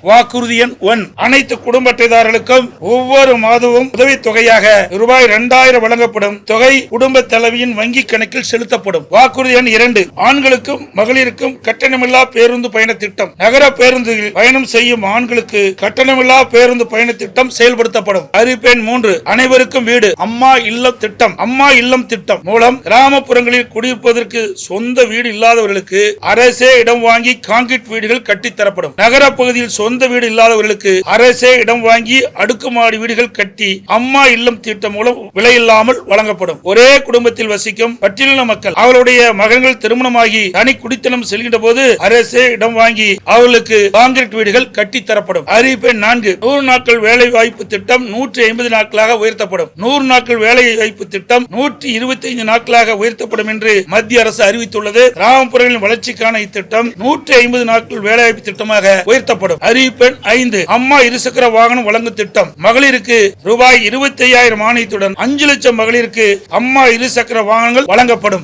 வாக்குறுதி எண் 1, அனைத்து குடும்ப அட்டைதாரர்களுக்கும் ஒவ்வொரு மாதமும் உதவித் தொகையாக ரூபாய் 2000 வழங்கப்படும். தொகை குடும்ப தலைவியின் வங்கி கணக்கில் செலுத்தப்படும். வாக்குறுதி எண் 2, ஆண்களுக்கும் மகளிருக்கும் கட்டணமில்லா பேருந்து பயண திட்டம். நகர பேருந்தில் பயணம் செய்யும் ஆண்களுக்கு கட்டணமில்லா பேருந்து பயண திட்டம் செயல்படுத்தப்படும். அறிவிப்பு எண் 3, அனைவருக்கும் வீடு. அம்மா இல்லம் திட்டம். அம்மா இல்லம் திட்டம் மூலம் கிராமப்புறங்களில் குடியிருப்பதற்கு சொந்த வீடு இல்லாதவர்களுக்கு அரசே இடம் வாங்கி கான்கிரீட் வீடுகள் கட்டித்தரப்படும். நகர பகுதியில் சொந்த வீடு இல்லாதவர்களுக்கு அரசே இடம் வாங்கி அடுக்குமாடி வீடுகள் கட்டி அம்மா இல்லம் திட்டம் மூலம் விலையில்லாமல் வழங்கப்படும். ஒரே குடும்பத்தில் வசிக்கும் பட்டியலின மக்கள் அவருடைய மகன்கள் திருமணமாகி தனி குடித்தனம் செல்கின்ற போது அரசே இடம் வாங்கி அவர்களுக்கு கான்கிரீட் வீடுகள் கட்டித்தரப்படும். அறிவிப்பு 4, 100 நாட்கள் வேலை வாய்ப்பு திட்டம் 150 நாட்களாக உயர்த்தப்படும். 100 நாட்கள் வேலை வாய்ப்பு திட்டம் 125 நாட்களாக உயர்த்தப்படும் என்று மத்திய அரசு அறிவித்துள்ளது. கிராமப்புறங்களின் வளர்ச்சிக்கான இத்திட்டம் 150 நாட்கள் வேலைவாய்ப்பு திட்டமாக உயர்த்தப்படும். அறிவிப்பு 5, அம்மா இருசக்கர வாகனம் வழங்கும் திட்டம். மகளிருக்கு ரூபாய் 25,000 மானியத்துடன் 5 லட்சம் மகளிருக்கு அம்மா இருசக்கர வாகனங்கள் வழங்கப்படும்.